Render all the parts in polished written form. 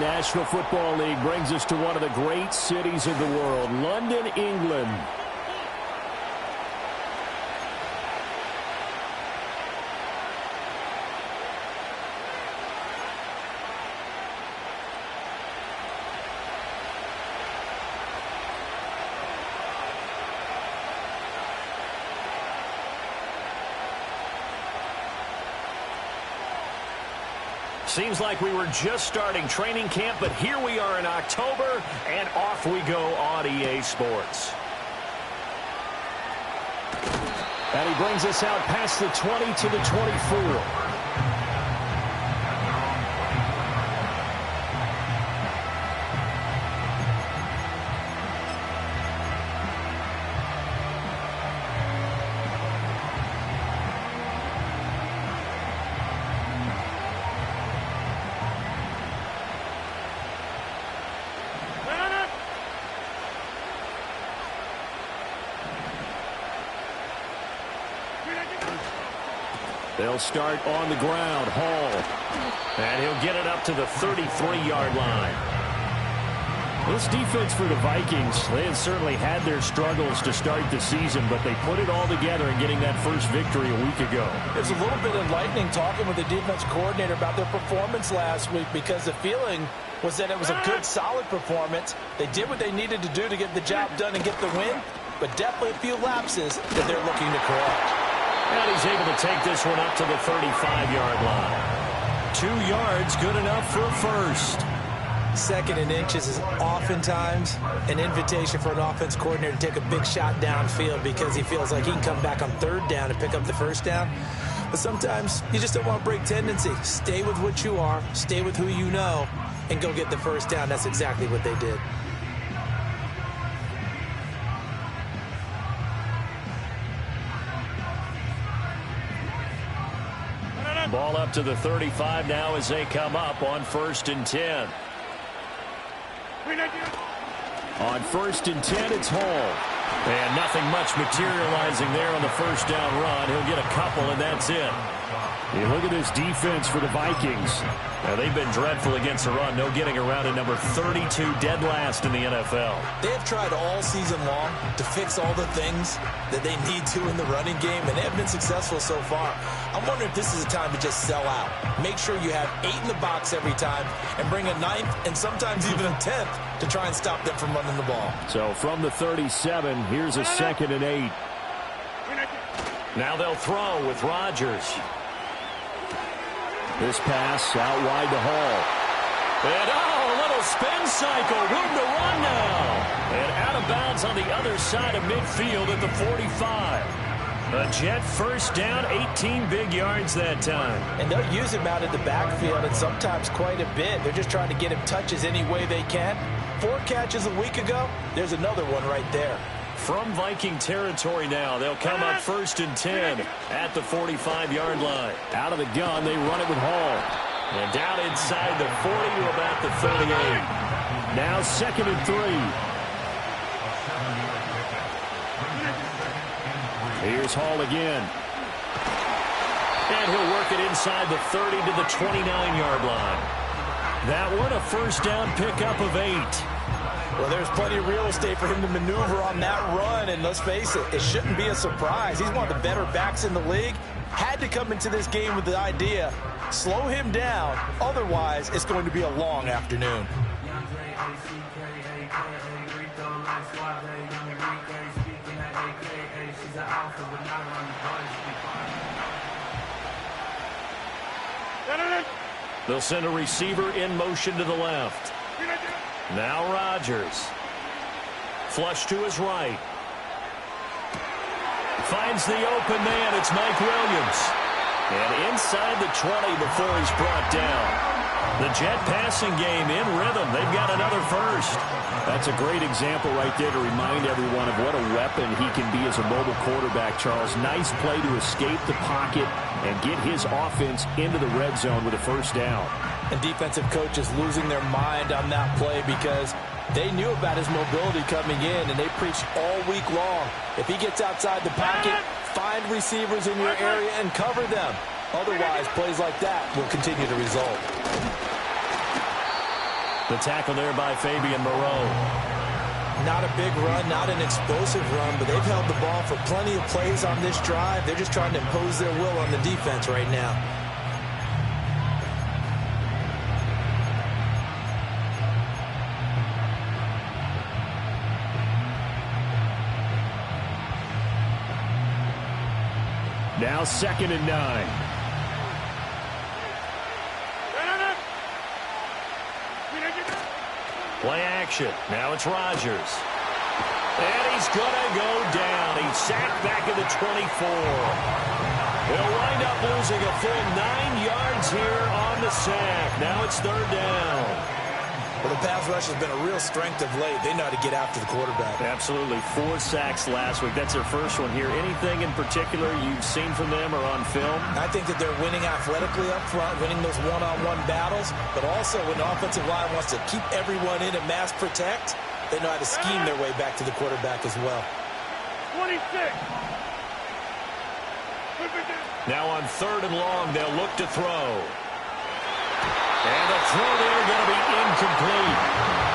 National Football League brings us to one of the great cities of the world, London, England. Seems like we were just starting training camp, but here we are in October, and off we go on EA Sports. And he brings us out past the 20 to the 24. They'll start on the ground. Hall. And he'll get it up to the 33-yard line. This defense for the Vikings, they had certainly had their struggles to start the season, but they put it all together in getting that first victory a week ago. It was a little bit enlightening talking with the defense coordinator about their performance last week, because the feeling was that it was a good, solid performance. They did what they needed to do to get the job done and get the win, but definitely a few lapses that they're looking to correct. And he's able to take this one up to the 35-yard line. 2 yards, good enough for a first. Second and inches is oftentimes an invitation for an offense coordinator to take a big shot downfield because he feels like he can come back on third down and pick up the first down. But sometimes you just don't want to break tendency. Stay with what you are, stay with who you know, and go get the first down. That's exactly what they did. Ball up to the 35 now as they come up on 1st and 10. On 1st and 10, it's Hall. And nothing much materializing there on the first down run. He'll get a couple, and that's it. You look at this defense for the Vikings. Now, they've been dreadful against the run. No getting around at number 32, dead last in the NFL. They have tried all season long to fix all the things that they need to in the running game, and they have been successful so far. I'm wondering if this is a time to just sell out. Make sure you have 8 in the box every time and bring a 9th and sometimes even a 10th to try and stop them from running the ball. So from the 37, here's a 2nd and 8. Now they'll throw with Rodgers. This pass out wide to Hall. And, a little spin cycle. Room to run now. And out of bounds on the other side of midfield at the 45. A Jet first down, 18 big yards that time. And they'll use him out in the backfield, and sometimes quite a bit. They're just trying to get him touches any way they can. 4 catches a week ago. There's another one right there. From Viking territory now, they'll come up 1st and 10 at the 45-yard line. Out of the gun, they run it with Hall. And down inside the 40 to about the 38. Now 2nd and 3. Here's Hall again. And he'll work it inside the 30 to the 29-yard line. That one, a first down pickup of 8. Well, there's plenty of real estate for him to maneuver on that run, and let's face it, it shouldn't be a surprise. He's one of the better backs in the league. Had to come into this game with the idea, slow him down, otherwise it's going to be a long afternoon. They'll send a receiver in motion to the left. Now Rodgers. Flush to his right. Finds the open man. It's Mike Williams. And inside the 20 before he's brought down. The Jet passing game in rhythm. They've got another first. That's a great example right there to remind everyone of what a weapon he can be as a mobile quarterback, Charles. Nice play to escape the pocket and get his offense into the red zone with a first down. And defensive coaches losing their mind on that play because they knew about his mobility coming in, and they preached all week long. If he gets outside the pocket, find receivers in your area and cover them. Otherwise, plays like that will continue to result. The tackle there by Fabian Moreau. Not a big run, not an explosive run, but they've held the ball for plenty of plays on this drive. They're just trying to impose their will on the defense right now. Now 2nd and 9. Play action. Now it's Rodgers. And he's going to go down. He's sacked back at the 24. He'll wind up losing a full 9 yards here on the sack. Now it's 3rd down. Well, the pass rush has been a real strength of late. They know how to get after the quarterback. Absolutely. 4 sacks last week. That's their first one here. Anything in particular you've seen from them or on film? I think that they're winning athletically up front, winning those one-on-one battles, but also when the offensive line wants to keep everyone in and mass protect, they know how to scheme their way back to the quarterback as well. 26. Now on 3rd and long, they'll look to throw. And the throw there going to be incomplete.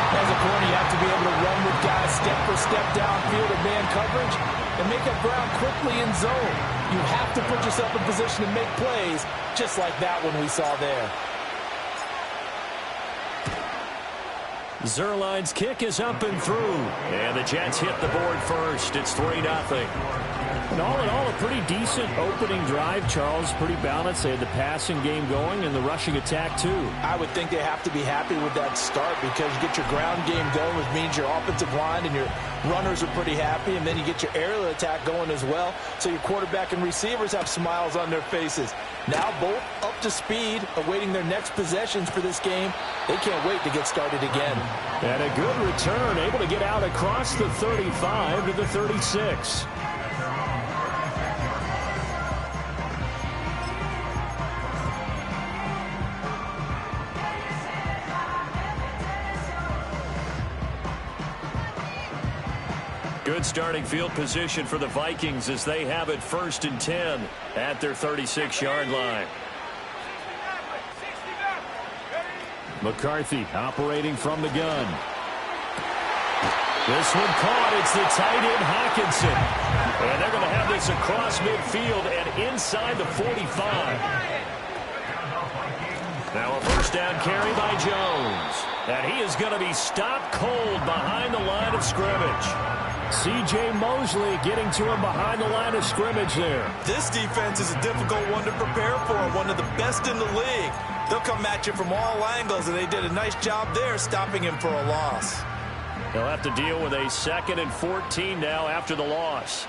As a corner, you have to be able to run with guys step for step downfield in man coverage and make up ground quickly in zone. You have to put yourself in position to make plays, just like that one we saw there. Zerline's kick is up and through. And the Jets hit the board first. It's 3-0. And all in all, a pretty decent opening drive, Charles. Pretty balanced. They had the passing game going and the rushing attack, too. I would think they have to be happy with that start because you get your ground game going, which means your offensive line and your runners are pretty happy, and then you get your aerial attack going as well, so your quarterback and receivers have smiles on their faces. Now both up to speed, awaiting their next possessions for this game. They can't wait to get started again. And a good return, able to get out across the 35 to the 36. Good starting field position for the Vikings as they have it 1st and 10 at their 36-yard line. McCarthy operating from the gun. This one caught. It's the tight end Hawkinson. And they're going to have this across midfield and inside the 45. Now a 1st down carry by Jones. And he is going to be stopped cold behind the line of scrimmage. C.J. Mosley getting to him behind the line of scrimmage there. This defense is a difficult one to prepare for, one of the best in the league. They'll come at you from all angles, and they did a nice job there stopping him for a loss. They'll have to deal with a 2nd and 14 now after the loss.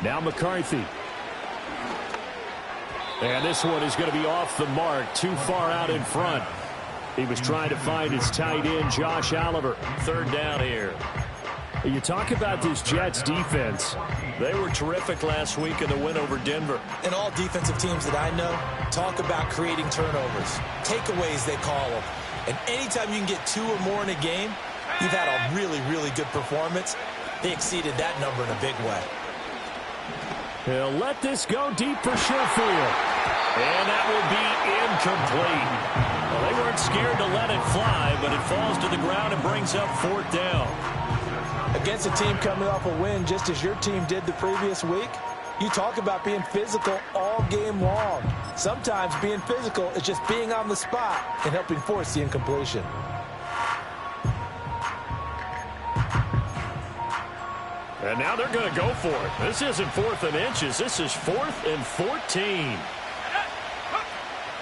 Now McCarthy. And this one is going to be off the mark, too far out in front. He was trying to find his tight end, Josh Oliver. 3rd down here. You talk about this Jets defense. They were terrific last week in the win over Denver. And all defensive teams that I know talk about creating turnovers. Takeaways, they call them. And anytime you can get 2 or more in a game, you've had a really, really good performance. They exceeded that number in a big way. He'll let this go deep for Sherfield. And that will be incomplete. Well, they weren't scared to let it fly, but it falls to the ground and brings up 4th down. Against a team coming off a win just as your team did the previous week, you talk about being physical all game long. Sometimes being physical is just being on the spot and helping force the incompletion. And now they're going to go for it. This isn't 4th and inches. This is 4th and 14.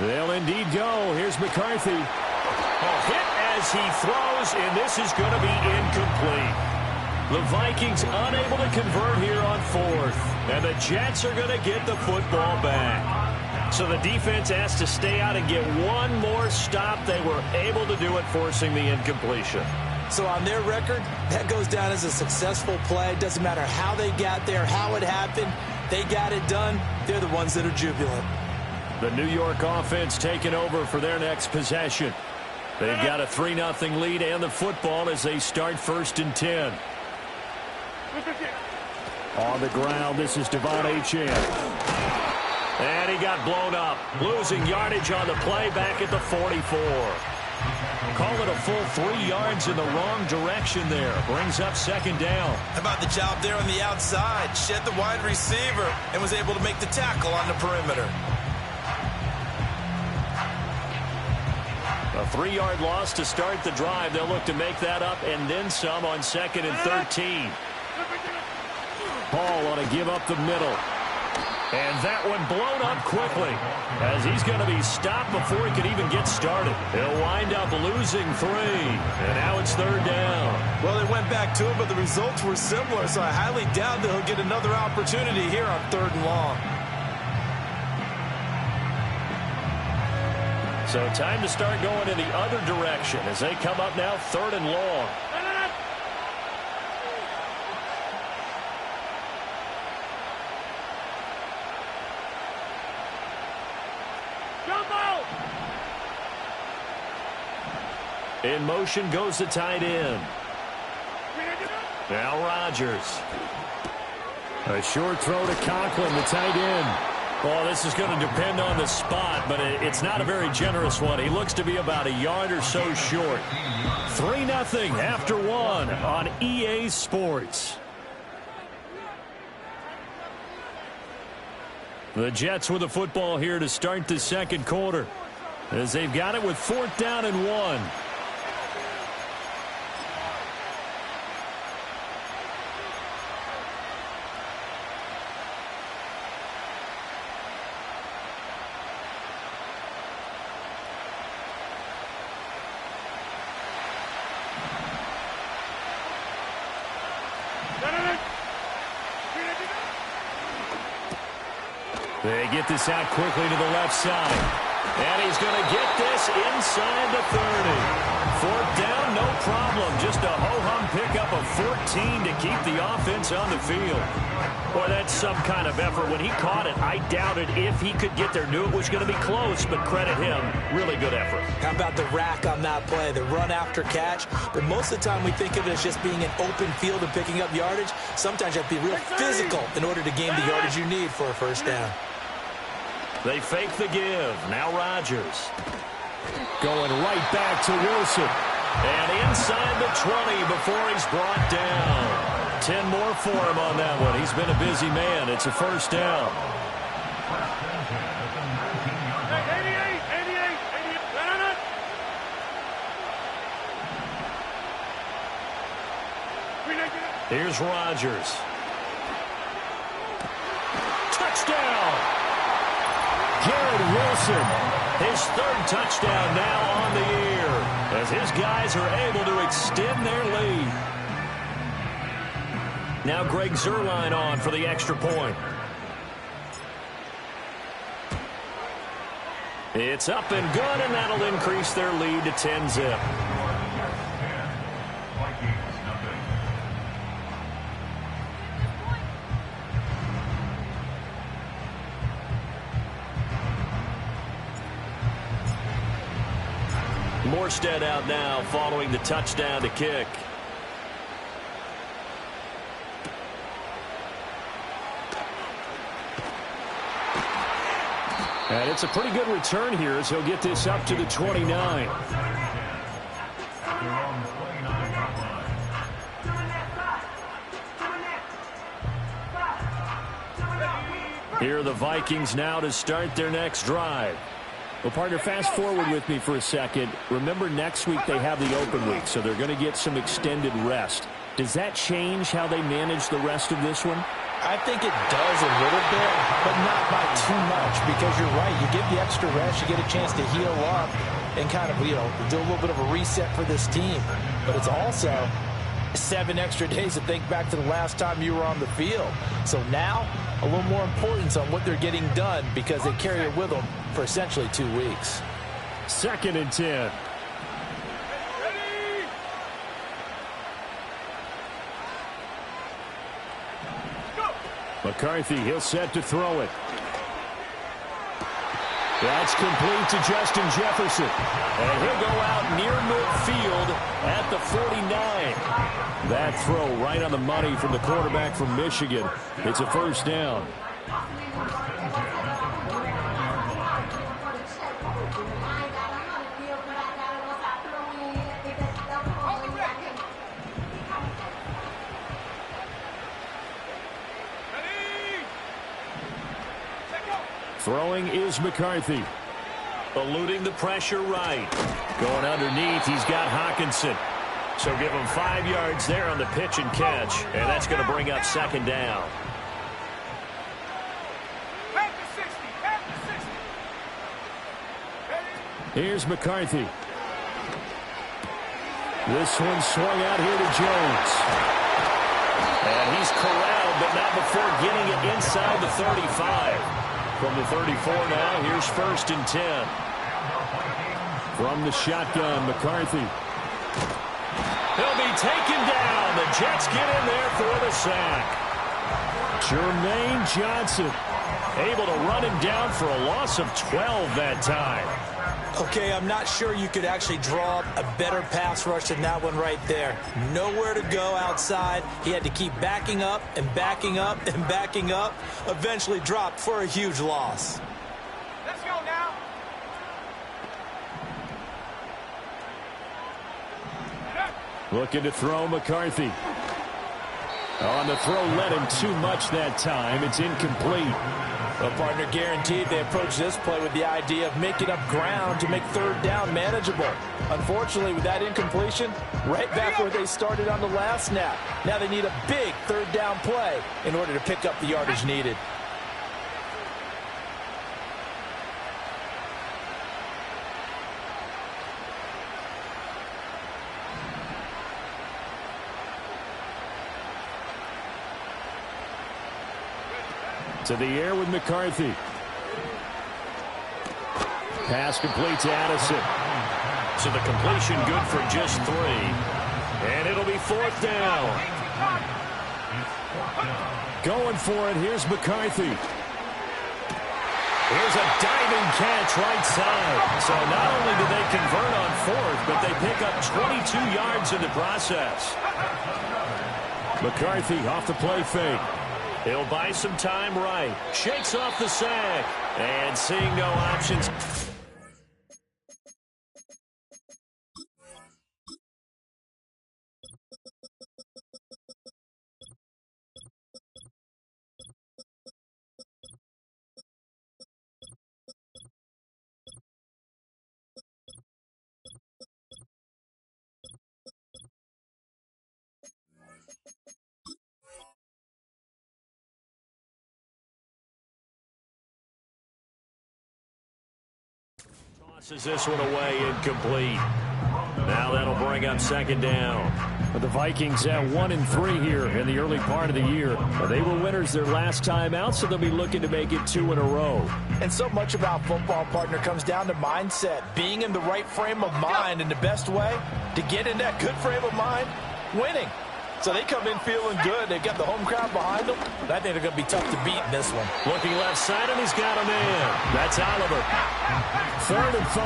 They'll indeed go. Here's McCarthy. A hit as he throws, and this is going to be incomplete. The Vikings unable to convert here on 4th. And the Jets are going to get the football back. So the defense has to stay out and get one more stop. They were able to do it, forcing the incompletion. So on their record, that goes down as a successful play. Doesn't matter how they got there, how it happened. They got it done. They're the ones that are jubilant. The New York offense taking over for their next possession. They've got a 3-0 lead and the football as they start 1st and 10. On the ground, this is Devon Achane. And he got blown up, losing yardage on the play back at the 44. Call it a full 3 yards in the wrong direction there. Brings up second down. How about the job there on the outside? Shed the wide receiver and was able to make the tackle on the perimeter. A 3-yard loss to start the drive. They'll look to make that up and then some on 2nd and 13. Paul on a give up the middle. And that one blown up quickly as he's going to be stopped before he can even get started. He'll wind up losing 3. And now it's 3rd down. Well, they went back to it, but the results were similar, so I highly doubt that he'll get another opportunity here on 3rd and long. So time to start going in the other direction as they come up now 3rd and long. In motion goes the tight end. Now Rodgers. A short throw to Conklin, the tight end. Well, this is going to depend on the spot, but it's not a very generous one. He looks to be about a yard or so short. 3-0 after 1 on EA Sports. The Jets with the football here to start the 2nd quarter as they've got it with 4th down and 1. They get this out quickly to the left side. And he's going to get this inside the 30. 4th down, no problem. Just a ho-hum pickup of 14 to keep the offense on the field. Boy, that's some kind of effort. When he caught it, I doubted if he could get there. Knew it was going to be close, but credit him. Really good effort. How about the rack on that play, the run after catch? But most of the time we think of it as just being an open field and picking up yardage. Sometimes you have to be real physical in order to gain the yardage you need for a 1st down. They fake the give. Now Rodgers. Going right back to Wilson. And inside the 20 before he's brought down. 10 more for him on that one. He's been a busy man. It's a 1st down. Here's Rodgers. Touchdown! Garrett Wilson, his 3rd touchdown now on the year as his guys are able to extend their lead. Now Greg Zuerlein on for the extra point. It's up and good, and that'll increase their lead to 10-zip. Morstead out now following the touchdown to kick. And it's a pretty good return here as he'll get this up to the 29. Here are the Vikings now to start their next drive. Well, partner, fast forward with me for a second. Remember, next week they have the open week, so they're going to get some extended rest. Does that change how they manage the rest of this one? I think it does a little bit, but not by too much, because you're right. You get the extra rest, you get a chance to heal up and kind of, do a little bit of a reset for this team. But it's also 7 extra days to think back to the last time you were on the field. So now, a little more importance on what they're getting done because they carry it with them for essentially 2 weeks. 2nd and 10. McCarthy, he'll set to throw it. That's complete to Justin Jefferson. And he'll go out near midfield at the 49. That throw right on the money from the quarterback from Michigan. It's a 1st down. Throwing is McCarthy. Eluding the pressure right. Going underneath, he's got Hawkinson. So give him 5 yards there on the pitch and catch, and that's going to bring up second down. Here's McCarthy. This one swung out here to Jones. And he's corralled, but not before getting it inside the 35. From the 34 now, here's 1st and 10. From the shotgun, McCarthy. He'll be taken down. The Jets get in there for the sack. Jermaine Johnson able to run him down for a loss of 12 that time. Okay, I'm not sure you could actually draw up a better pass rush than that one right there. Nowhere to go outside. He had to keep backing up and backing up and backing up. Eventually dropped for a huge loss. Let's go now. Looking to throw McCarthy. On the throw, led him too much that time. It's incomplete. Well, partner, guaranteed they approach this play with the idea of making up ground to make 3rd down manageable. Unfortunately, with that incompletion, right back where they started on the last snap. Now they need a big 3rd down play in order to pick up the yardage needed. To the air with McCarthy. Pass complete to Addison. So the completion good for just 3. And it'll be 4th down. Going for it. Here's McCarthy. Here's a diving catch right side. So not only do they convert on 4th, but they pick up 22 yards in the process. McCarthy off the play fake. He'll buy some time right. Shakes off the sack. And seeing no options. Tosses this one away, incomplete. Now that'll bring up second down. But the Vikings at 1-3 here in the early part of the year. They were winners their last time out, so they'll be looking to make it 2 in a row. And so much about football, partner, comes down to mindset. Being in the right frame of mind, and the best way to get in that good frame of mind, winning. So they come in feeling good. They've got the home crowd behind them. I think they're going to be tough to beat in this one. Looking left side, and he's got a man. That's Oliver. 3rd and 5.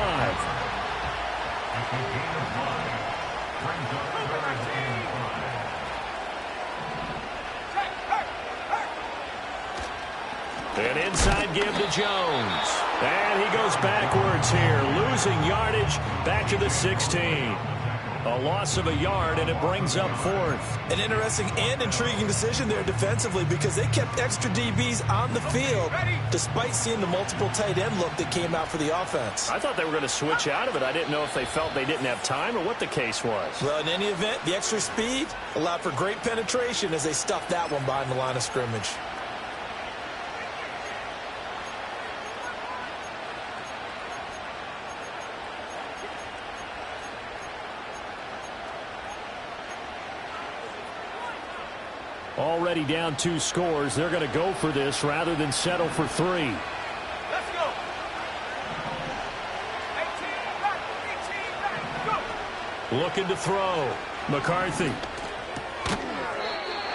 An inside give to Jones. And he goes backwards here, losing yardage back to the 16. A loss of a yard, and it brings up 4th. An interesting and intriguing decision there defensively because they kept extra DBs on the field despite seeing the multiple tight end look that came out for the offense. I thought they were going to switch out of it. I didn't know if they felt they didn't have time or what the case was. Well, in any event, the extra speed allowed for great penetration as they stuffed that one behind the line of scrimmage. Already down 2 scores. They're going to go for this rather than settle for 3. Let's go. 18 back, go. Looking to throw. McCarthy.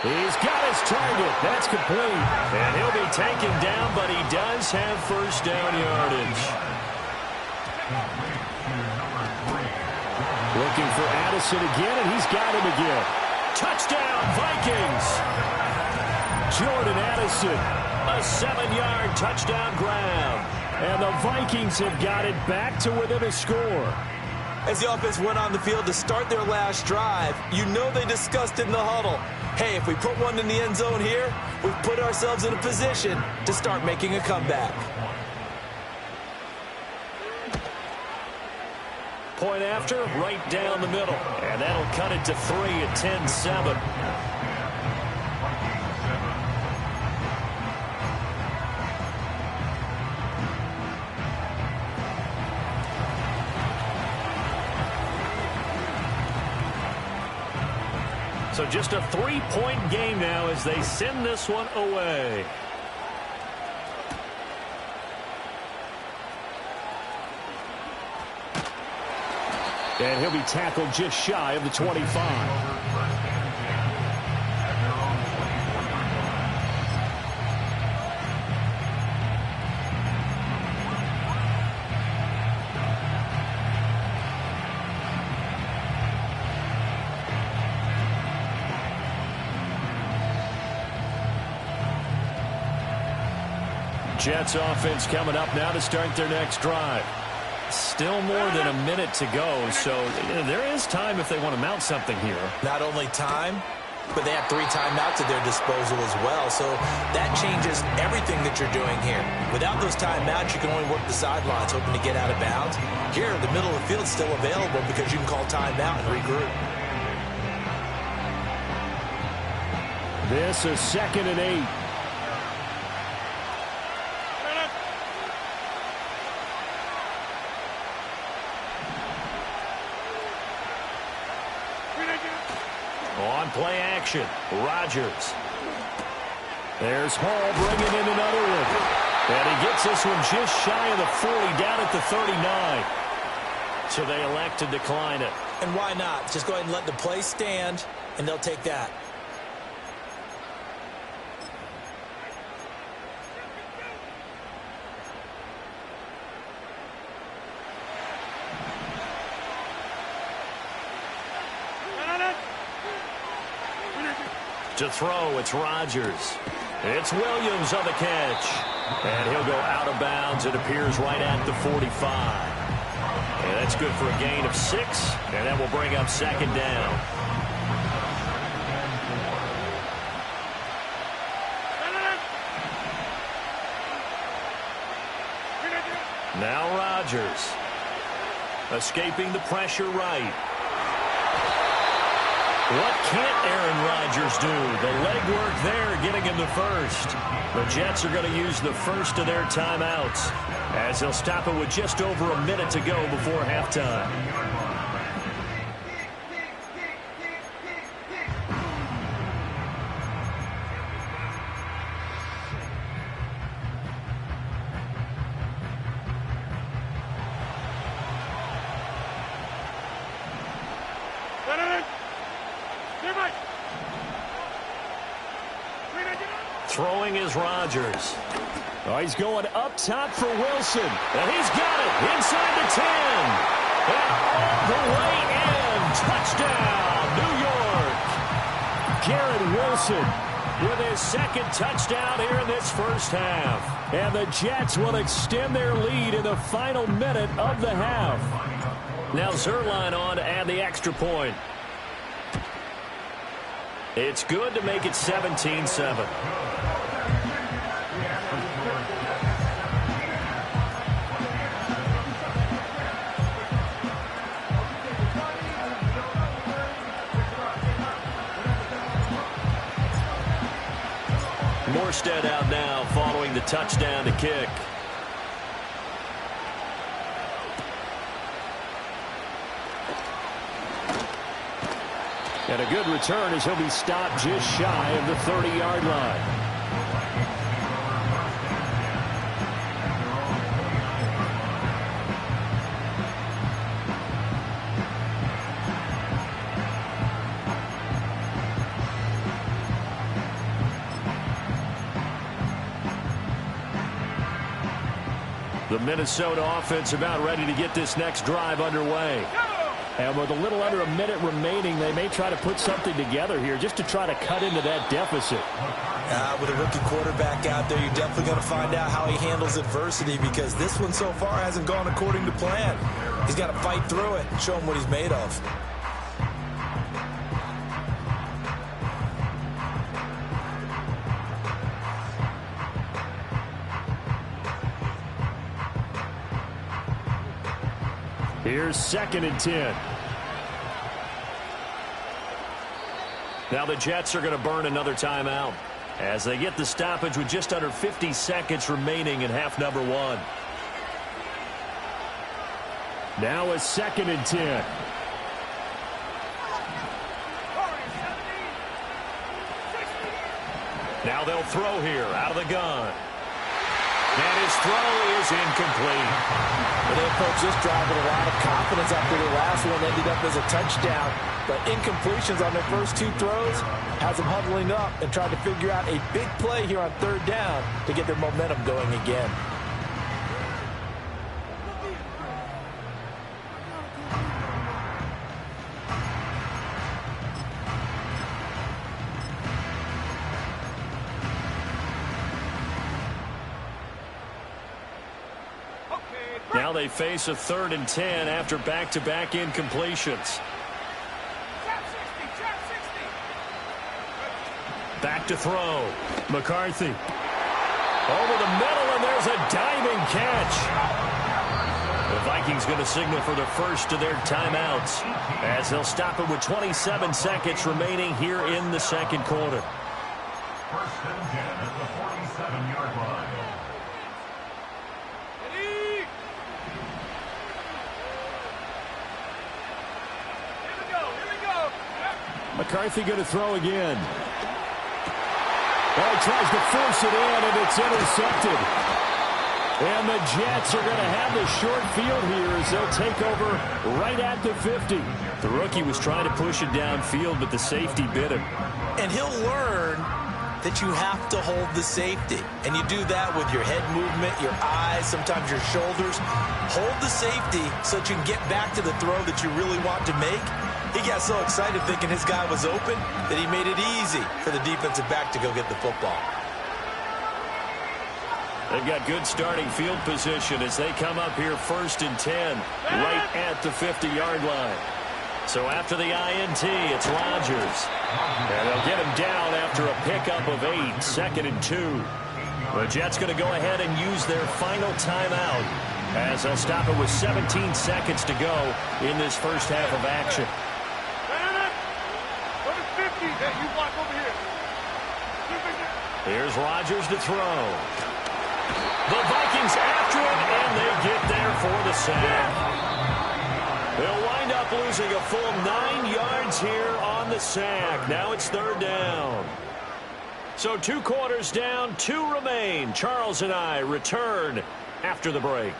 He's got his target. That's complete. And he'll be taken down, but he does have 1st down yardage. Looking for Addison again, and he's got him again. Touchdown, Vikings! Jordan Addison, a 7-yard touchdown grab. And the Vikings have got it back to within a score. As the offense went on the field to start their last drive, you know they discussed in the huddle, hey, if we put one in the end zone here, we've put ourselves in a position to start making a comeback. Point after, right down the middle. And that'll cut it to 3 at 10-7. So just a 3-point game now as they send this one away. And he'll be tackled just shy of the 25. Jets offense coming up now to start their next drive. Still more than a minute to go, so there is time if they want to mount something here. Not only time, but they have 3 timeouts at their disposal as well, so that changes everything that you're doing here. Without those timeouts, you can only work the sidelines, hoping to get out of bounds. Here, the middle of the field is still available because you can call timeout and regroup. This is 2nd and 8. On play action, Rodgers. There's Hall bringing in another one. And he gets this one just shy of the 40, down at the 39. So they elect to decline it. And why not? Just go ahead and let the play stand, and they'll take that. To throw, it's Rodgers. It's Williams on the catch. And he'll go out of bounds. It appears right at the 45. And that's good for a gain of 6. And that will bring up 2nd down. Now Rodgers. Escaping the pressure right. What can't Aaron Rodgers do? The legwork there getting him the first. The Jets are going to use the first of their timeouts as they'll stop it with just over a minute to go before halftime. Throwing is Rodgers. Oh, he's going up top for Wilson. And he's got it inside the 10. And all the way in. Touchdown, New York. Garrett Wilson with his 2nd touchdown here in this first half. And the Jets will extend their lead in the final minute of the half. Now Zerline on to add the extra point. It's good to make it 17-7. Morstead out now following the touchdown to kick. And a good return as he'll be stopped just shy of the 30-yard line. The Minnesota offense about ready to get this next drive underway. And with a little under a minute remaining, they may try to put something together here just to try to cut into that deficit. With a rookie quarterback out there, you're definitely going to find out how he handles adversity because this one so far hasn't gone according to plan. He's got to fight through it and show him what he's made of. Here's 2nd and 10. Now the Jets are going to burn another timeout as they get the stoppage with just under 50 seconds remaining in half number 1. Now a 2nd and 10. Now they'll throw here out of the gun. And his throw is incomplete. Well, they approached this drive with a lot of confidence after the last one ended up as a touchdown. But incompletions on their first 2 throws has them huddling up and trying to figure out a big play here on 3rd down to get their momentum going again. Now they face a 3rd and 10 after back-to-back incompletions. Back to throw. McCarthy. Over the middle, and there's a diving catch. The Vikings going to signal for the first of their timeouts as they'll stop it with 27 seconds remaining here in the 2nd quarter. 1st and 10 at the 47-yard line. McCarthy going to throw again. Well, he tries to force it in, and it's intercepted. And the Jets are going to have the short field here as they'll take over right at the 50. The rookie was trying to push it downfield, but the safety bit him. And he'll learn that you have to hold the safety. And you do that with your head movement, your eyes, sometimes your shoulders. Hold the safety so that you can get back to the throw that you really want to make. He got so excited thinking his guy was open that he made it easy for the defensive back to go get the football. They've got good starting field position as they come up here 1st and 10 right at the 50-yard line. So after the INT, it's Rodgers. And they'll get him down after a pickup of 8, 2nd and 2. The Jets going to go ahead and use their final timeout as they'll stop it with 17 seconds to go in this first half of action. Here's Rodgers to throw. The Vikings after him, and they get there for the sack. They'll wind up losing a full 9 yards here on the sack. Now it's 3rd down. So 2 quarters down, 2 remain. Charles and I return after the break.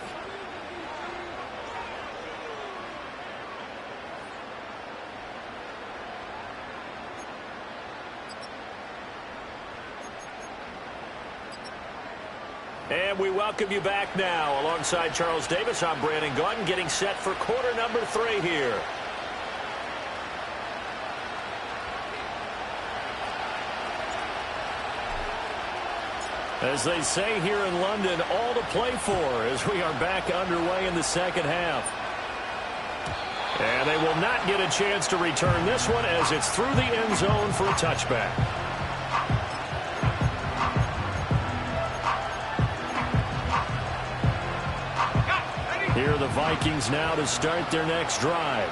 And we welcome you back now. Alongside Charles Davis, I'm Brandon Gaudin, getting set for quarter number 3 here. As they say here in London, all to play for as we are back underway in the 2nd half. And they will not get a chance to return this one as it's through the end zone for a touchback. Here are the Vikings now to start their next drive.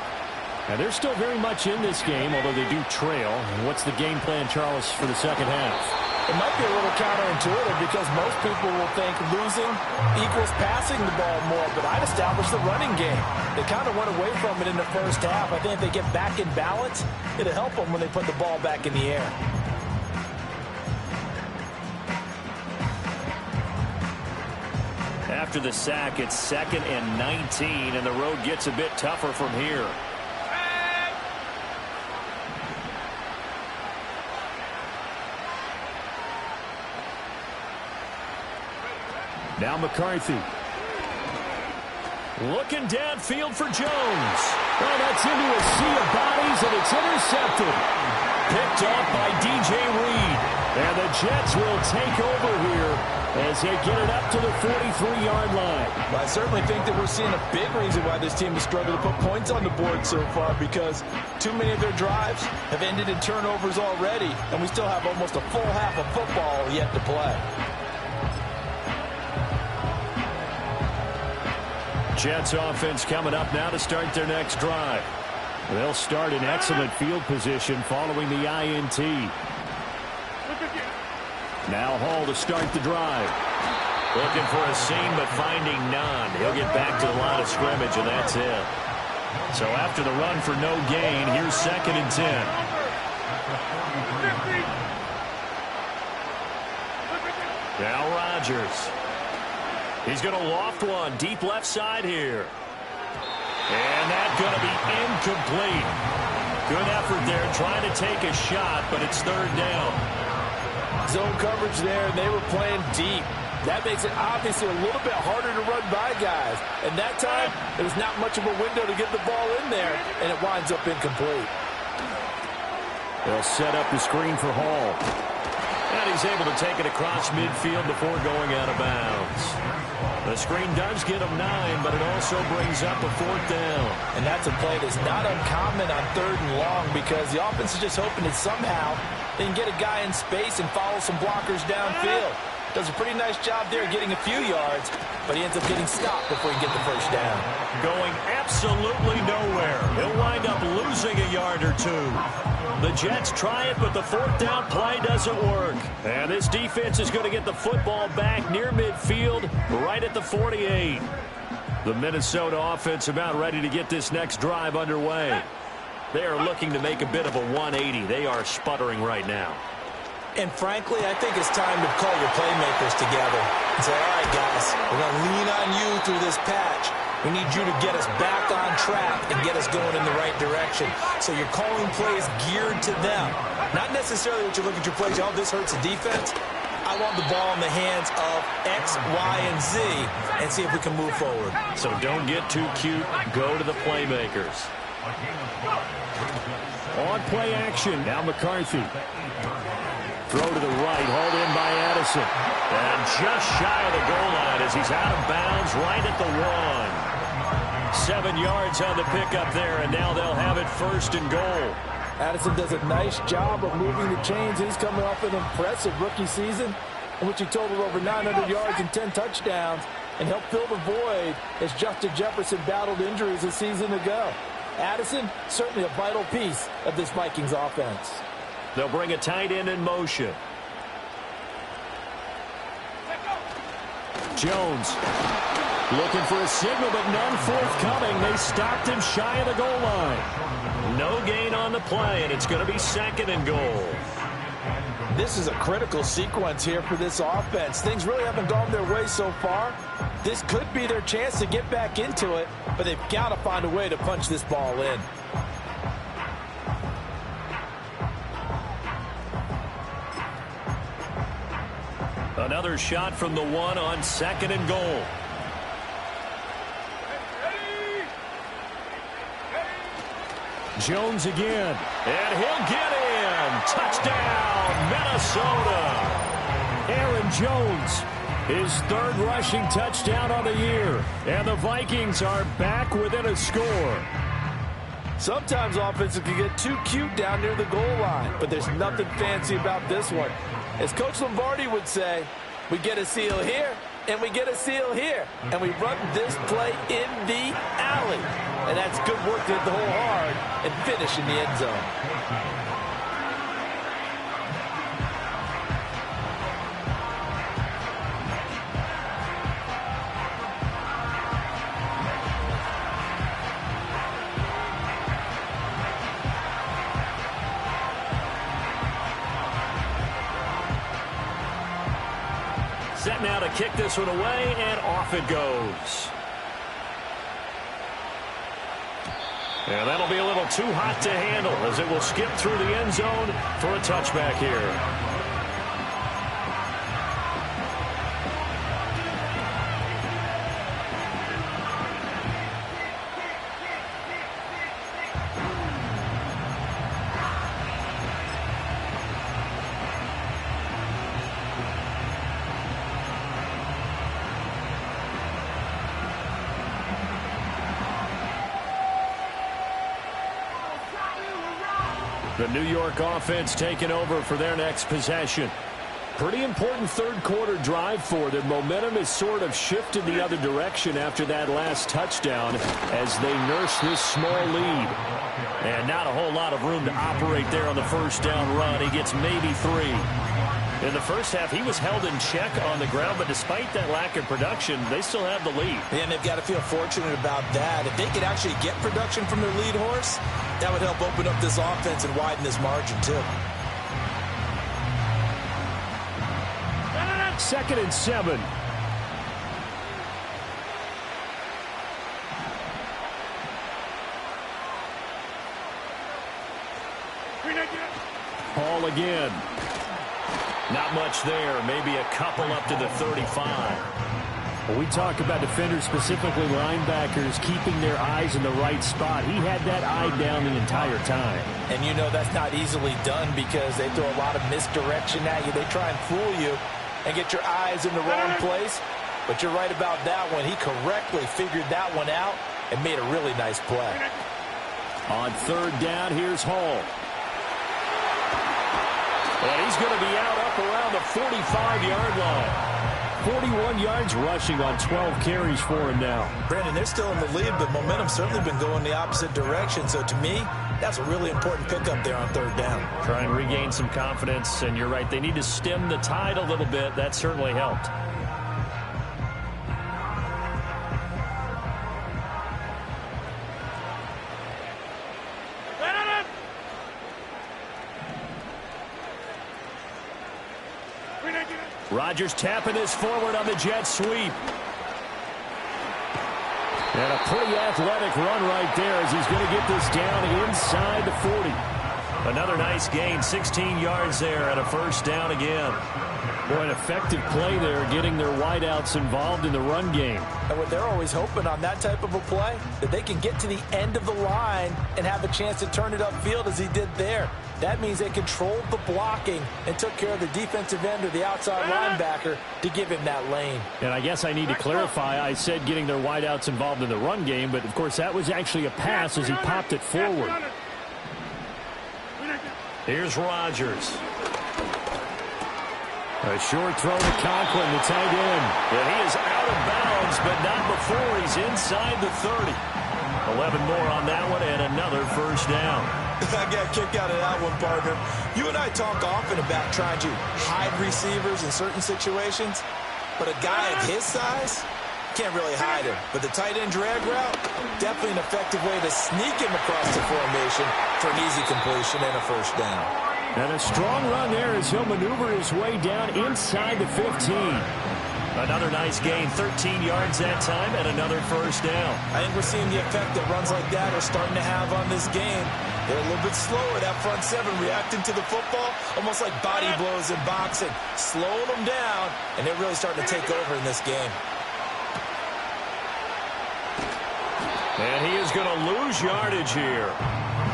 And they're still very much in this game, although they do trail. And what's the game plan, Charles, for the 2nd half? It might be a little counterintuitive because most people will think losing equals passing the ball more, but I'd establish the running game. They kind of went away from it in the first half. I think if they get back in balance, it'll help them when they put the ball back in the air. After the sack, it's 2nd and 19, and the road gets a bit tougher from here. Now McCarthy. Looking downfield for Jones. Well, that's into a sea of bodies, and it's intercepted. Picked off by DJ Reed. And the Jets will take over here as they get it up to the 43-yard line. Well, I certainly think that we're seeing a big reason why this team has struggled to put points on the board so far, because too many of their drives have ended in turnovers already, and we still have almost a full half of football yet to play. Jets offense coming up now to start their next drive. They'll start in excellent field position following the INT. Now Hall to start the drive. Looking for a seam, but finding none. He'll get back to the line of scrimmage, and that's it. So after the run for no gain, here's 2nd and 10. Now Rodgers. He's going to loft one deep left side here. And that's going to be incomplete. Good effort there trying to take a shot, but it's 3rd down. Zone coverage there, and they were playing deep. That makes it obviously a little bit harder to run by guys. And that time, there was not much of a window to get the ball in there, and it winds up incomplete. They'll set up the screen for Hall. And he's able to take it across midfield before going out of bounds. The screen does get him 9, but it also brings up a 4th down. And that's a play that's not uncommon on 3rd and long because the offense is just hoping that somehow they can get a guy in space and follow some blockers downfield. Does a pretty nice job there getting a few yards, but he ends up getting stopped before he can get the 1st down. Going absolutely nowhere. He'll wind up losing a yard or 2. The Jets try it, but the 4th down play doesn't work. And this defense is going to get the football back near midfield, right at the 48. The Minnesota offense about ready to get this next drive underway. They are looking to make a bit of a 180. They are sputtering right now. And frankly, I think it's time to call your playmakers together and say, all right, guys, we're going to lean on you through this patch. We need you to get us back on track and get us going in the right direction. So you're calling plays geared to them. Not necessarily what you look at your plays, oh, this hurts the defense. I want the ball in the hands of X, Y, and Z and see if we can move forward. So don't get too cute. Go to the playmakers. On play action. Now McCarthy. Throw to the right, hauled in by Addison. And just shy of the goal line as he's out of bounds right at the 1. 7 yards on the pickup there, and now they'll have it 1st and goal. Addison does a nice job of moving the chains. He's coming off an impressive rookie season in which he totaled over 900 yards and 10 touchdowns and helped fill the void as Justin Jefferson battled injuries a season ago. Addison, certainly a vital piece of this Vikings offense. They'll bring a tight end in motion. Jones looking for a signal, but none forthcoming. They stopped him shy of the goal line. No gain on the play, and it's going to be 2nd and goal. This is a critical sequence here for this offense. Things really haven't gone their way so far. This could be their chance to get back into it, but they've got to find a way to punch this ball in. Another shot from the 1 on 2nd and goal. Jones again. And he'll get in. Touchdown, Minnesota. Aaron Jones, his 3rd rushing touchdown on the year. And the Vikings are back within a score. Sometimes offenses can get too cute down near the goal line, but there's nothing fancy about this one. As Coach Lombardi would say, we get a seal here, and we get a seal here, and we run this play in the alley. And that's good work to hit the hole hard and finish in the end zone. Set now to kick this one away, and off it goes. And that'll be a little too hot to handle as it will skip through the end zone for a touchback here. The New York offense taking over for their next possession. Pretty important third-quarter drive for them. Momentum has sort of shifted the other direction after that last touchdown as they nurse this small lead. And not a whole lot of room to operate there on the first down run. He gets maybe 3. In the first half, he was held in check on the ground, but despite that lack of production, they still have the lead. And they've got to feel fortunate about that. If they could actually get production from their lead horse, that would help open up this offense and widen this margin, too. 2nd and 7. Hall again. Not much there. Maybe a couple up to the 35. When we talk about defenders, specifically linebackers, keeping their eyes in the right spot, he had that eye down the entire time. And you know that's not easily done because they throw a lot of misdirection at you. They try and fool you and get your eyes in the wrong place. But you're right about that one. He correctly figured that one out and made a really nice play. On 3rd down, here's Hall. And he's going to be out up around the 45-yard line. 41 yards rushing on 12 carries for him now. Brandon, they're still in the lead, but momentum's certainly been going the opposite direction. So to me, that's a really important pickup there on 3rd down. Try and regain some confidence, and you're right. They need to stem the tide a little bit. That certainly helped. Rodgers tapping this forward on the jet sweep. And a pretty athletic run right there as he's going to get this down inside the 40. Another nice gain, 16 yards there and a first down again. Boy, an effective play there, getting their wideouts involved in the run game. And what they're always hoping on that type of a play, that they can get to the end of the line and have a chance to turn it upfield as he did there. That means they controlled the blocking and took care of the defensive end or the outside linebacker to give him that lane. And I guess I need to clarify, I said getting their wideouts involved in the run game, but of course that was actually a pass as he popped it forward. Here's Rodgers. A short throw to Conklin, the tight end. And he is out of bounds, but not before he's inside the 30. 11 more on that one and another first down. I got a kick out of that one, partner. You and I talk often about trying to hide receivers in certain situations, but a guy of his size can't really hide him. But the tight end drag route, definitely an effective way to sneak him across the formation for an easy completion and a first down. And a strong run there as he'll maneuver his way down inside the 15. Another nice gain, 13 yards that time, and another first down. I think we're seeing the effect that runs like that are starting to have on this game. They're a little bit slower, that front seven, reacting to the football, almost like body blows in boxing, slowing them down, and they're really starting to take over in this game. And he is going to lose yardage here.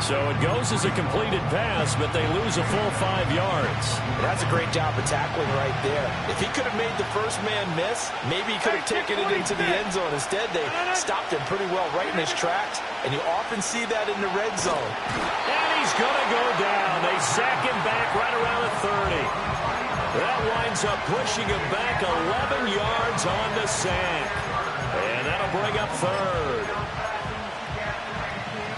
So it goes as a completed pass, but they lose a full 5 yards. That's a great job of tackling right there. If he could have made the first man miss, maybe he could have taken it into the end zone. Instead, they stopped him pretty well right in his tracks, and you often see that in the red zone. And he's going to go down. They sack him back right around the 30. That winds up pushing him back 11 yards on the sack. And that'll bring up 3rd.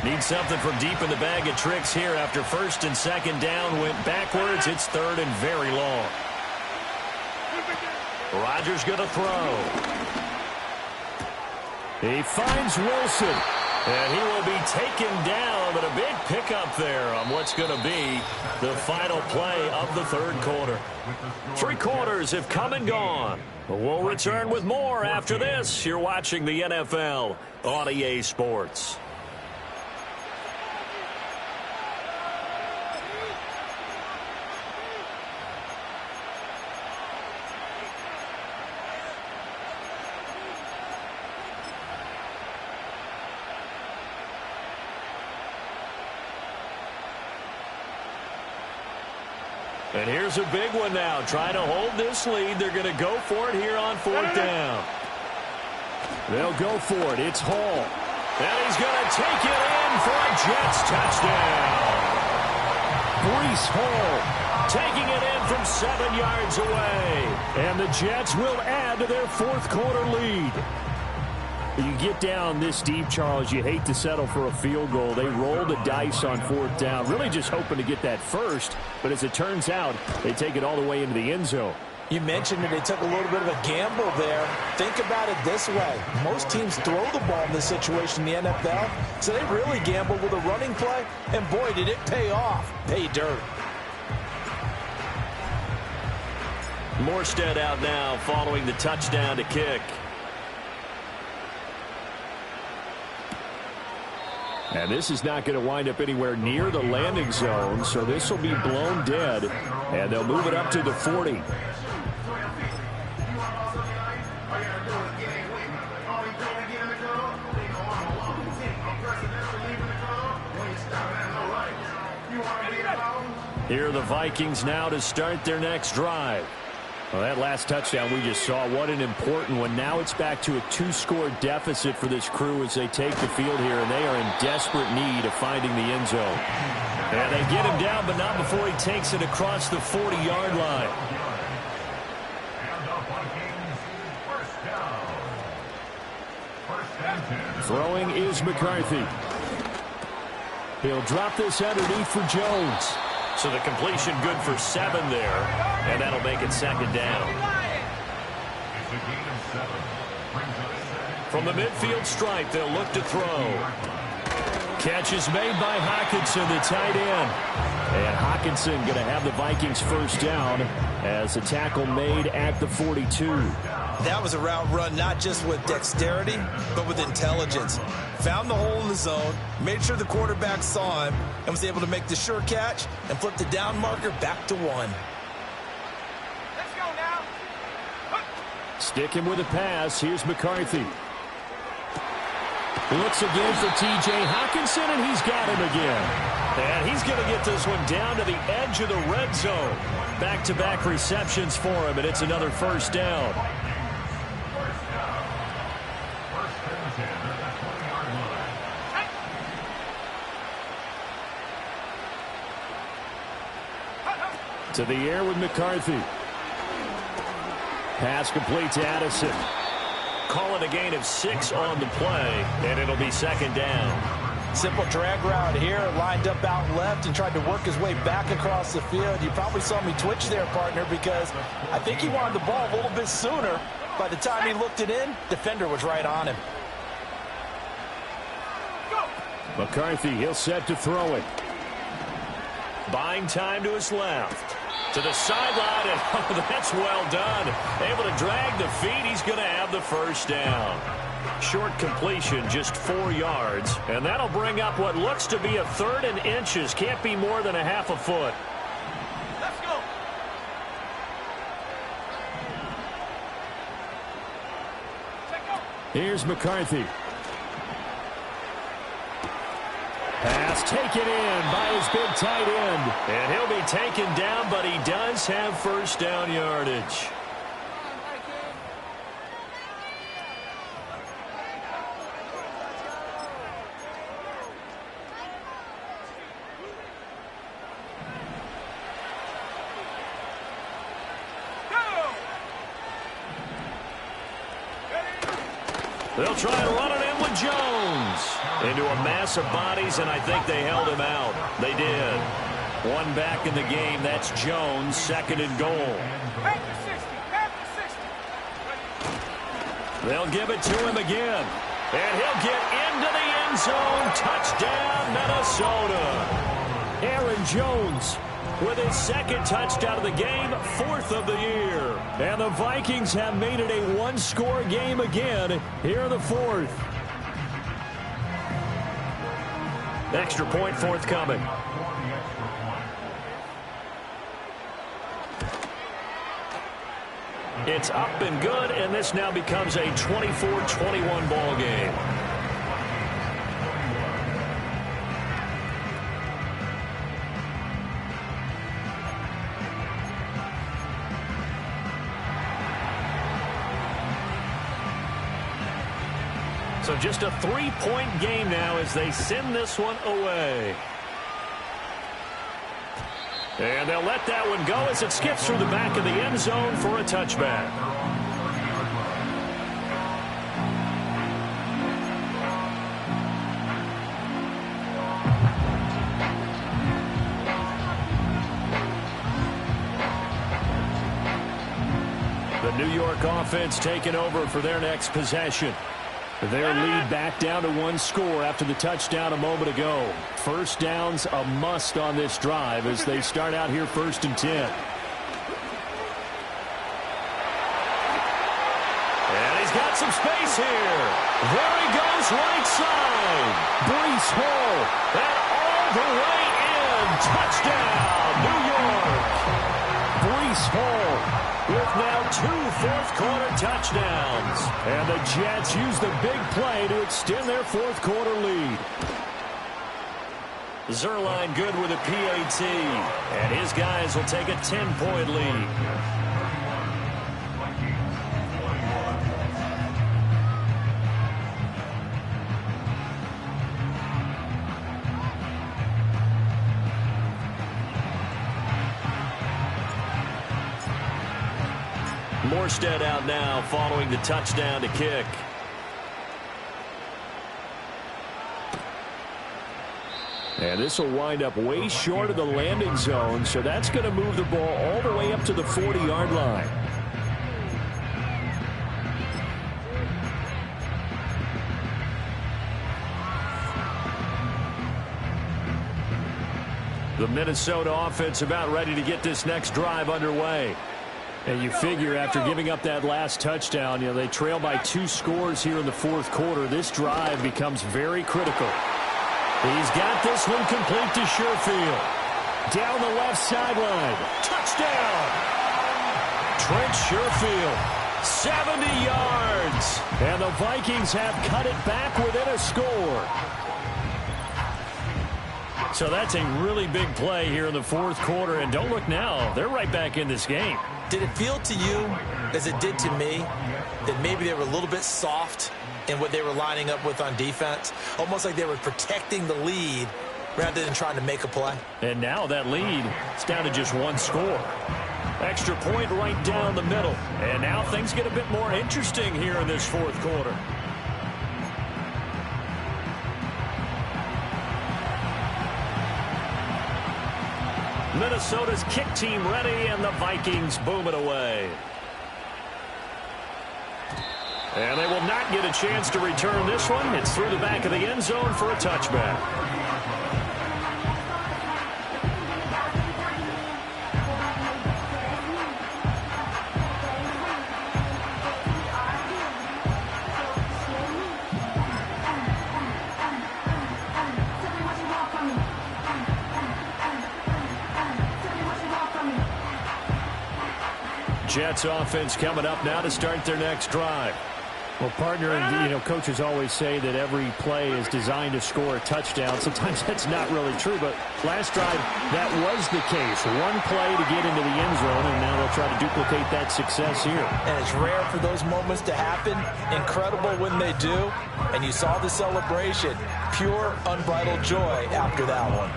Need something from deep in the bag of tricks here after 1st and 2nd down went backwards. It's 3rd and very long. Rodgers going to throw. He finds Wilson. And he will be taken down, but a big pickup there on what's going to be the final play of the 3rd quarter. 3 quarters have come and gone. We'll return with more after this. You're watching the NFL on EA Sports. And here's a big one now. Trying to hold this lead. They're going to go for it here on 4th down. They'll go for it. It's Hall. And he's going to take it in for a Jets touchdown. Breece Hall taking it in from 7 yards away. And the Jets will add to their fourth quarter lead. You get down this deep, Charles, you hate to settle for a field goal. They roll the dice on fourth down, really just hoping to get that first. But as it turns out, they take it all the way into the end zone. You mentioned that they took a little bit of a gamble there. Think about it this way. Most teams throw the ball in this situation in the NFL, so they really gamble with a running play. And boy, did it pay off. Pay dirt. Morstead out now following the touchdown to kick. And this is not going to wind up anywhere near the landing zone, so this will be blown dead, and they'll move it up to the 40. Here are the Vikings now to start their next drive. Well, that last touchdown we just saw, what an important one. Now it's back to a 2-score deficit for this crew as they take the field here, and they are in desperate need of finding the end zone. And they get him down, but not before he takes it across the 40-yard line. Throwing is McCarthy. He'll drop this underneath for Jones. So the completion good for 7 there, and that'll make it second down. From the midfield stripe, they'll look to throw. Catch is made by Hockenson, the tight end. And Hockenson going to have the Vikings first down as the tackle made at the 42. That was a route run not just with dexterity, but with intelligence. Found the hole in the zone, made sure the quarterback saw him, and was able to make the sure catch and flip the down marker back to 1. Let's go now. Sticking with a pass, here's McCarthy. Looks again for T.J. Hockenson, and he's got him again. And he's going to get this one down to the edge of the red zone. Back-to-back receptions for him, and it's another first down. To the air with McCarthy. Pass complete to Addison. Call it a gain of 6 on the play, and it'll be second down. Simple drag route here, lined up out left and tried to work his way back across the field. You probably saw me twitch there, partner, because I think he wanted the ball a little bit sooner. By the time he looked it in, defender was right on him. McCarthy, he'll set to throw it. Buying time to his left. To the sideline, and oh, that's well done. Able to drag the feet. He's going to have the first down. Short completion, just 4 yards. And that'll bring up what looks to be a 3rd and inches. Can't be more than a half a foot. Let's go. Here's McCarthy. Pass taken in by his big tight end. And he'll be taken down, but he does have first down yardage. They'll try and run it in with Jones. Into a mass of bodies, and I think they held him out. They did. One back in the game. That's Jones, 2nd and goal. Back to 60. Back to 60. They'll give it to him again. And he'll get into the end zone. Touchdown, Minnesota. Aaron Jones with his 2nd touchdown of the game, 4th of the year. And the Vikings have made it a 1-score game again here in the 4th. Extra point forthcoming. It's up and good, and this now becomes a 24-21 ball game. So just a 3-point game now as they send this one away. And they'll let that one go as it skips through the back of the end zone for a touchback. The New York offense taking over for their next possession. Their lead back down to one score after the touchdown a moment ago. First down's a must on this drive as they start out here 1st and 10. And he's got some space here. There he goes right side. Breece Hall. And all the way in. Touchdown, New York. Breece Hall with now 2 fourth-quarter touchdowns. And the Jets use the big play to extend their fourth-quarter lead. Zerline good with a PAT. And his guys will take a 10-point lead. Morstead out now following the touchdown to kick. And this will wind up way short of the landing zone, so that's going to move the ball all the way up to the 40-yard line. The Minnesota offense about ready to get this next drive underway. And you figure after giving up that last touchdown, they trail by 2 scores here in the fourth quarter. This drive becomes very critical. He's got this one complete to Sherfield. Down the left sideline. Touchdown! Trent Sherfield, 70 yards. And the Vikings have cut it back within a score. So that's a really big play here in the fourth quarter. And don't look now, they're right back in this game. Did it feel to you, as it did to me, that maybe they were a little bit soft in what they were lining up with on defense? Almost like they were protecting the lead rather than trying to make a play. And now that lead is down to just 1 score. Extra point right down the middle. And now things get a bit more interesting here in this fourth quarter. Minnesota's kick team ready, and the Vikings boom it away. And they will not get a chance to return this one. It's through the back of the end zone for a touchback. Jets offense coming up now to start their next drive. Well, partner, and coaches always say that every play is designed to score a touchdown. Sometimes that's not really true, but last drive, that was the case. One play to get into the end zone, and now they'll try to duplicate that success here. And it's rare for those moments to happen. Incredible when they do. And you saw the celebration. Pure, unbridled joy after that one.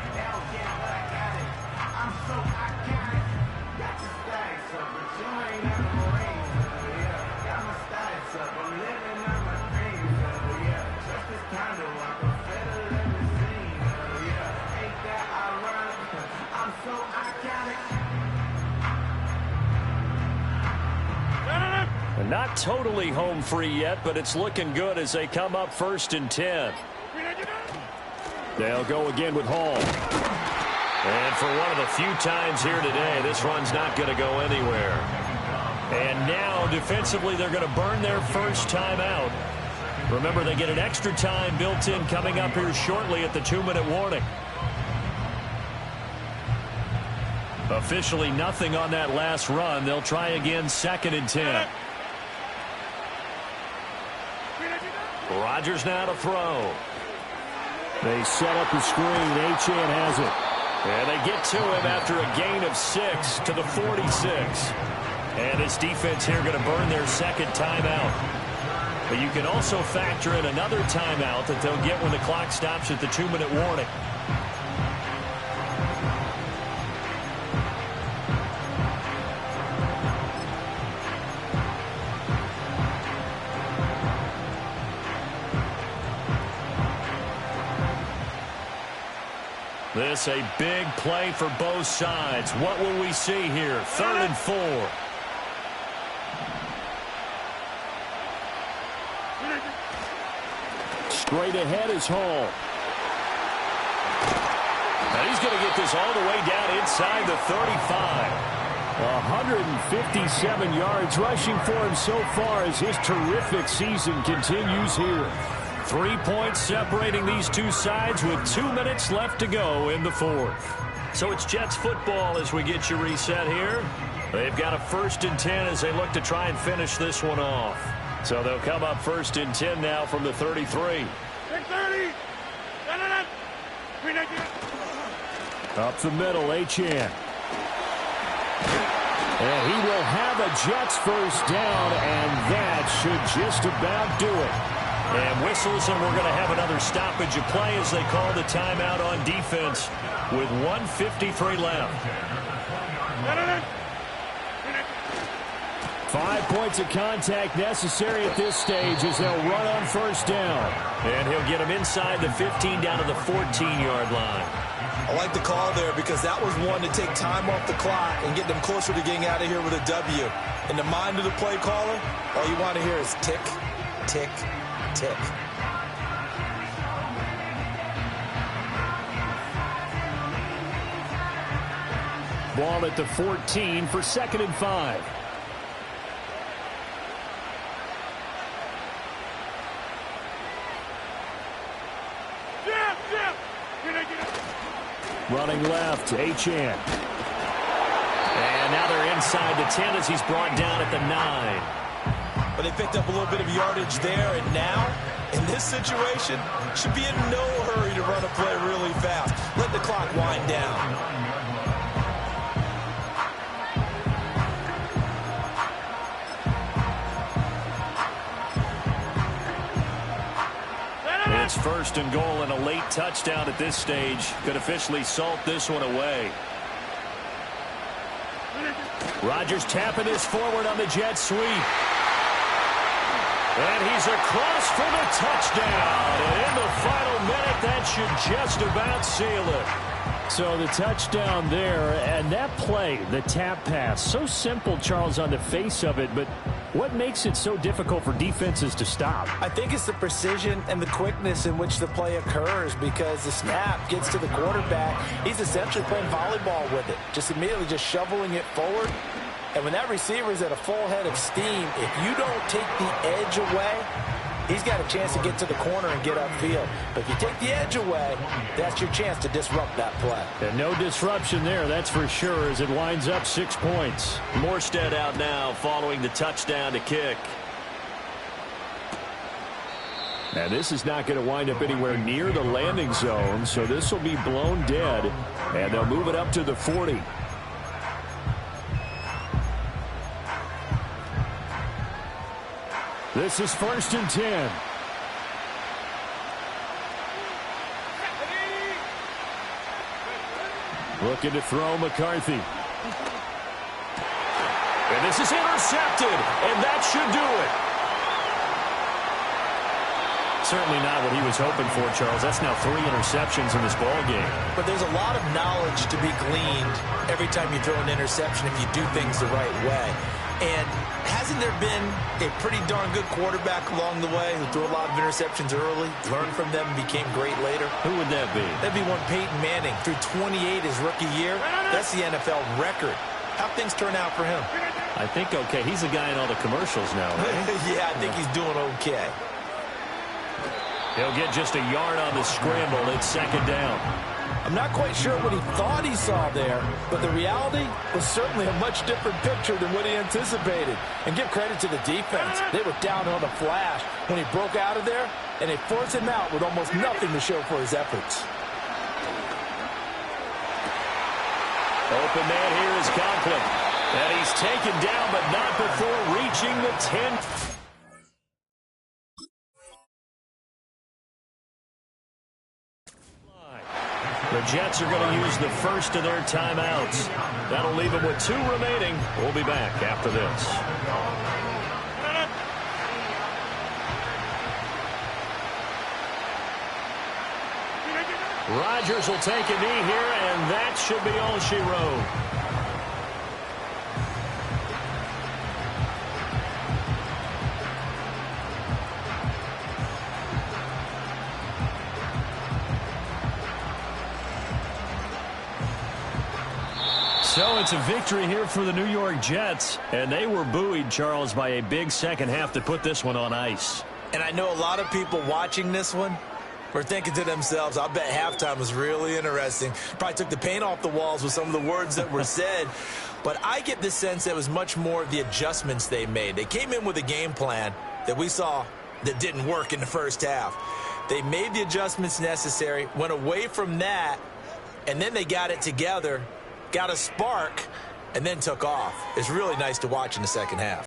Not totally home free yet, but it's looking good as they come up 1st and 10. They'll go again with Hall. And for one of the few times here today, this run's not going to go anywhere. And now, defensively, they're going to burn their first time out. Remember, they get an extra time built in coming up here shortly at the 2-minute warning. Officially nothing on that last run. They'll try again 2nd and 10. Rodgers now to throw. They set up the screen. Achane has it. And they get to him after a gain of 6 to the 46. And this defense here going to burn their second timeout. But you can also factor in another timeout that they'll get when the clock stops at the 2-minute warning. This a big play for both sides. What will we see here? 3rd and 4. Straight ahead is Hall. And he's going to get this all the way down inside the 35. 157 yards rushing for him so far as his terrific season continues here. 3 points separating these two sides with 2 minutes left to go in the 4th. So it's Jets football as we get you reset here. They've got a 1st and 10 as they look to try and finish this one off. So they'll come up 1st and 10 now from the 33. 30. Up the middle, Achane. And he will have a Jets 1st down, and that should just about do it. And whistles, and we're going to have another stoppage of play as they call the timeout on defense with 1:53 left. 5 points of contact necessary at this stage as they'll run on 1st down. And he'll get him inside the 15 down to the 14-yard line. I like the call there because that was one to take time off the clock and get them closer to getting out of here with a W. In the mind of the play caller, all you want to hear is tick, tick, tick. Ball at the 14 for 2nd and 5. Running left, Achane. And now they're inside the 10 as he's brought down at the 9. But they picked up a little bit of yardage there, and now, in this situation, should be in no hurry to run a play really fast. Let the clock wind down. It's 1st and goal, and a late touchdown at this stage could officially salt this one away. Rodgers tapping this forward on the jet sweep. And he's across for the touchdown. And in the final minute, that should just about seal it. So the touchdown there, and that play, the tap pass, so simple, Charles, on the face of it, but what makes it so difficult for defenses to stop? I think it's the precision and the quickness in which the play occurs because the snap gets to the quarterback. He's essentially playing volleyball with it, just immediately just shoveling it forward. And when that receiver is at a full head of steam, if you don't take the edge away, he's got a chance to get to the corner and get upfield. But if you take the edge away, that's your chance to disrupt that play. And no disruption there, that's for sure, as it winds up 6 points. Morstead out now following the touchdown to kick. Now this is not going to wind up anywhere near the landing zone, so this will be blown dead, and they'll move it up to the 40. This is 1st and 10. Looking to throw McCarthy. And this is intercepted, and that should do it. Certainly not what he was hoping for, Charles. That's now 3 interceptions in this ball game. But there's a lot of knowledge to be gleaned every time you throw an interception if you do things the right way. And hasn't there been a pretty darn good quarterback along the way who threw a lot of interceptions early, learned from them, and became great later? Who would that be? That'd be one Peyton Manning. Threw 28 his rookie year. That's the NFL record. How'd things turn out for him? I think okay. He's the guy in all the commercials now, right? Yeah, I think he's doing okay. He'll get just a yard on the scramble. It's 2nd down. I'm not quite sure what he thought he saw there, but the reality was certainly a much different picture than what he anticipated. And give credit to the defense. They were down on the flash when he broke out of there, and they forced him out with almost nothing to show for his efforts. Open man here is Conklin. And he's taken down, but not before reaching the 10. The Jets are going to use the first of their timeouts. That'll leave them with 2 remaining. We'll be back after this. Rodgers will take a knee here, and that should be all she wrote. So it's a victory here for the New York Jets, and they were buoyed, Charles, by a big second half to put this one on ice. And I know a lot of people watching this one were thinking to themselves, I bet halftime was really interesting. Probably took the paint off the walls with some of the words that were said. But I get the sense that it was much more of the adjustments they made. They came in with a game plan that we saw that didn't work in the first half. They made the adjustments necessary, went away from that, and then they got it together, got a spark, and then took off. It's really nice to watch in the second half.